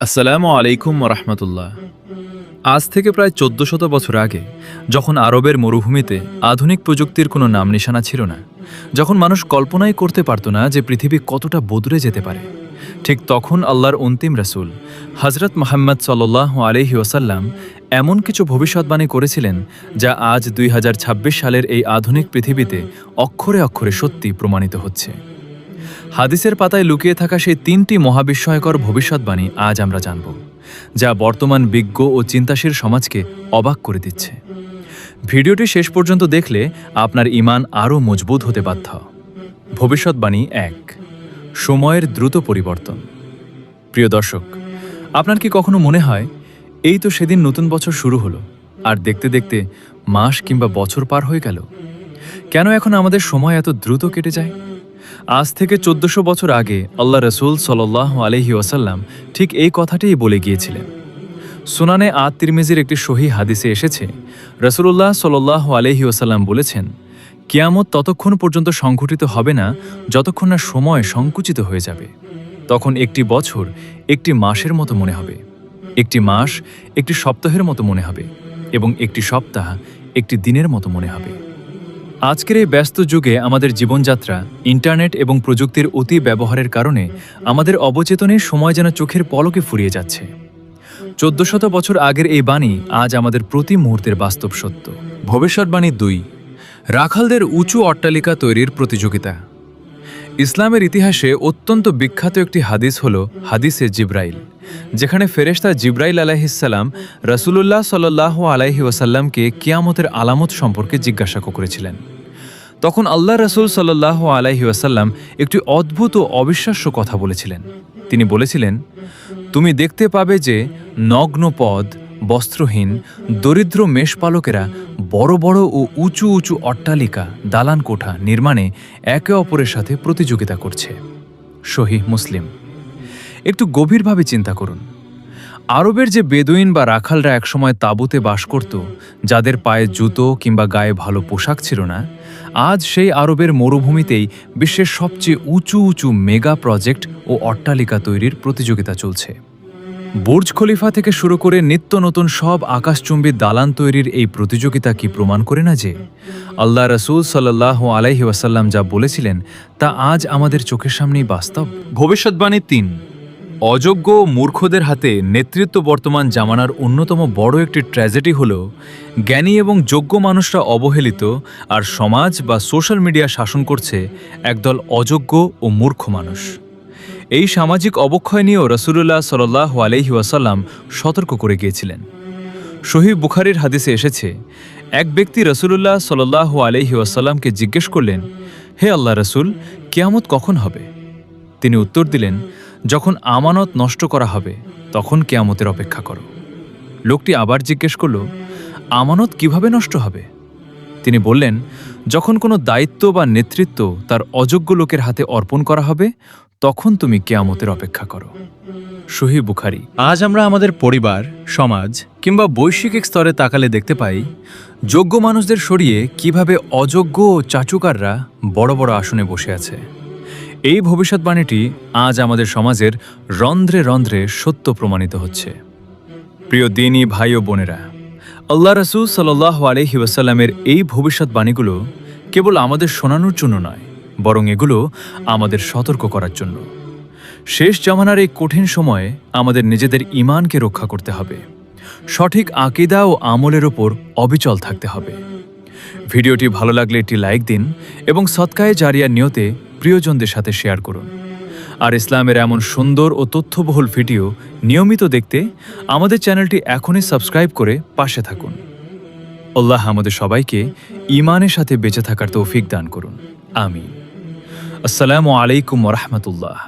আসসালামু আলাইকুম রহমতুল্লাহ। আজ থেকে প্রায় ১৪০০ বছর আগে, যখন আরবের মরুভূমিতে আধুনিক প্রযুক্তির কোনো নাম নিশানা ছিল না, যখন মানুষ কল্পনাই করতে পারত না যে পৃথিবী কতটা বদলে যেতে পারে, ঠিক তখন আল্লাহর অন্তিম রাসূল হযরত মুহাম্মদ সাল্লাল্লাহু আলাইহি ওয়াসাল্লাম এমন কিছু ভবিষ্যদ্বাণী করেছিলেন যা আজ ২০২৬ সালের এই আধুনিক পৃথিবীতে অক্ষরে অক্ষরে সত্যি প্রমাণিত হচ্ছে। হাদিসের পাতায় লুকিয়ে থাকা সেই ৩টি মহাবিস্ময়কর ভবিষ্যদ্বাণী আজ আমরা জানব, যা বর্তমান বিজ্ঞ ও চিন্তাশীল সমাজকে অবাক করে দিচ্ছে। ভিডিওটি শেষ পর্যন্ত দেখলে আপনার ঈমান আরও মজবুত হতে বাধ্য। ভবিষ্যদ্বাণী ১, সময়ের দ্রুত পরিবর্তন। প্রিয় দর্শক, আপনার কি কখনো মনে হয় এই তো সেদিন নতুন বছর শুরু হলো, আর দেখতে দেখতে মাস কিংবা বছর পার হয়ে গেল? কেন এখন আমাদের সময় এত দ্রুত কেটে যায়? আজ থেকে ১৪০০ বছর আগে আল্লাহ রসুল সাল্লাল্লাহু আলাইহি ওয়াসাল্লাম ঠিক এই কথাটিই বলে গিয়েছিলেন। সুনানে তিরমিজির একটি সহিহ হাদিসে এসেছে, রাসূলুল্লাহ সাল্লাল্লাহু আলাইহি ওয়াসাল্লাম বলেছেন, কিয়ামত ততক্ষণ পর্যন্ত সংঘটিত হবে না যতক্ষণ না সময় সংকুচিত হয়ে যাবে। তখন একটি বছর একটি মাসের মতো মনে হবে, একটি মাস একটি সপ্তাহের মতো মনে হবে, এবং একটি সপ্তাহ একটি দিনের মতো মনে হবে। আজকের এই ব্যস্ত যুগে আমাদের জীবনযাত্রা, ইন্টারনেট এবং প্রযুক্তির অতি ব্যবহারের কারণে আমাদের অবচেতনে সময় যেন চোখের পলকে ফুরিয়ে যাচ্ছে। ১৪০০ বছর আগের এই বাণী আজ আমাদের প্রতি মুহূর্তের বাস্তব সত্য। ভবিষ্যদ্বাণী ২, রাখালদের উঁচু অট্টালিকা তৈরির প্রতিযোগিতা। ইসলামের ইতিহাসে অত্যন্ত বিখ্যাত একটি হাদিস হল হাদিসে জিব্রাইল, যেখানে ফেরেশতা জিব্রাইল আলাইহিসসালাম রাসূলুল্লাহ সাল্লাল্লাহু আলাইহি ওয়াসাল্লামকে কিয়ামতের আলামত সম্পর্কে জিজ্ঞাসা করেছিলেন। তখন আল্লাহ রাসূল সাল্লাল্লাহু আলাইহি ওয়াসাল্লাম একটি অদ্ভুত ও অবিশ্বাস্য কথা বলেছিলেন। তিনি বলেছিলেন, তুমি দেখতে পাবে যে নগ্ন পদ, বস্ত্রহীন, দরিদ্র মেষপালকেরা বড় বড় ও উঁচু উঁচু অট্টালিকা, দালান কোঠা নির্মাণে একে অপরের সাথে প্রতিযোগিতা করছে। সহিহ মুসলিম। একটু গভীরভাবে চিন্তা করুন, আরবের যে বেদুইন বা রাখালরা একসময় তাঁবুতে বাস করত, যাদের পায়ে জুতো কিংবা গায়ে ভালো পোশাক ছিল না, আজ সেই আরবের মরুভূমিতেই বিশ্বের সবচেয়ে উঁচু উঁচু মেগা প্রজেক্ট ও অট্টালিকা তৈরির প্রতিযোগিতা চলছে। বুর্জ খলিফা থেকে শুরু করে নিত্য নতুন সব আকাশচুম্বী দালান তৈরির এই প্রতিযোগিতা কি প্রমাণ করে না যে আল্লাহ রাসূল সাল্লাল্লাহু আলাইহি ওয়াসাল্লাম যা বলেছিলেন তা আজ আমাদের চোখের সামনেই বাস্তব? ভবিষ্যদ্বাণী ৩, অযোগ্য মূর্খদের হাতে নেতৃত্ব। বর্তমান জামানার অন্যতম বড় একটি ট্র্যাজেডি হল জ্ঞানী এবং যোগ্য মানুষরা অবহেলিত, আর সমাজ বা সোশ্যাল মিডিয়া শাসন করছে একদল অযোগ্য ও মূর্খ মানুষ। এই সামাজিক অবক্ষয় নিয়েও রাসূলুল্লাহ সাল্লাল্লাহু আলাইহি ওয়াসাল্লাম সতর্ক করে গিয়েছিলেন। সহিহ বুখারীর হাদিসে এসেছে, এক ব্যক্তি রাসূলুল্লাহ সাল্লাল্লাহু আলাইহি ওয়াসাল্লামকে জিজ্ঞেস করলেন, হে আল্লাহ রাসূল, কিয়ামত কখন হবে? তিনি উত্তর দিলেন, যখন আমানত নষ্ট করা হবে তখন কিয়ামতের অপেক্ষা করো। লোকটি আবার জিজ্ঞেস করল, আমানত কিভাবে নষ্ট হবে? তিনি বললেন, যখন কোনো দায়িত্ব বা নেতৃত্ব তার অযোগ্য লোকের হাতে অর্পণ করা হবে তখন তুমি কিয়ামতের অপেক্ষা করো। সহিহ বুখারী। আজ আমরা আমাদের পরিবার, সমাজ কিংবা বৈশ্বিক স্তরে তাকালে দেখতে পাই, যোগ্য মানুষদের সরিয়ে কিভাবে অযোগ্য ও চাচুকাররা বড় বড় আসনে বসে আছে। এই ভবিষ্যদ্বাণীটি আজ আমাদের সমাজের রন্ধ্রে রন্ধ্রে সত্য প্রমাণিত হচ্ছে। প্রিয় দ্বীনী ভাই ও বোনেরা, আল্লাহ রাসূল সাল্লাল্লাহু আলাইহি ওয়াসাল্লামের এই ভবিষ্যদ্বাণীগুলো কেবল আমাদের শোনানোর জন্য নয়, বরং এগুলো আমাদের সতর্ক করার জন্য। শেষ জামানার এই কঠিন সময়ে আমাদের নিজেদের ঈমানকে রক্ষা করতে হবে, সঠিক আকীদা ও আমলের ওপর অবিচল থাকতে হবে। ভিডিওটি ভালো লাগলে একটি লাইক দিন এবং সদকায়ে জারিয়ার নিয়তে প্রিয়জনদের সাথে শেয়ার করুন। আর ইসলামের এমন সুন্দর ও তথ্যবহুল ভিডিও নিয়মিত দেখতে আমাদের চ্যানেলটি এখনই সাবস্ক্রাইব করে পাশে থাকুন। আল্লাহ আমাদের সবাইকে ঈমানের সাথে বেঁচে থাকার তৌফিক দান করুন। আমিন। আসসালামু আলাইকুম ওয়া রাহমাতুল্লাহ।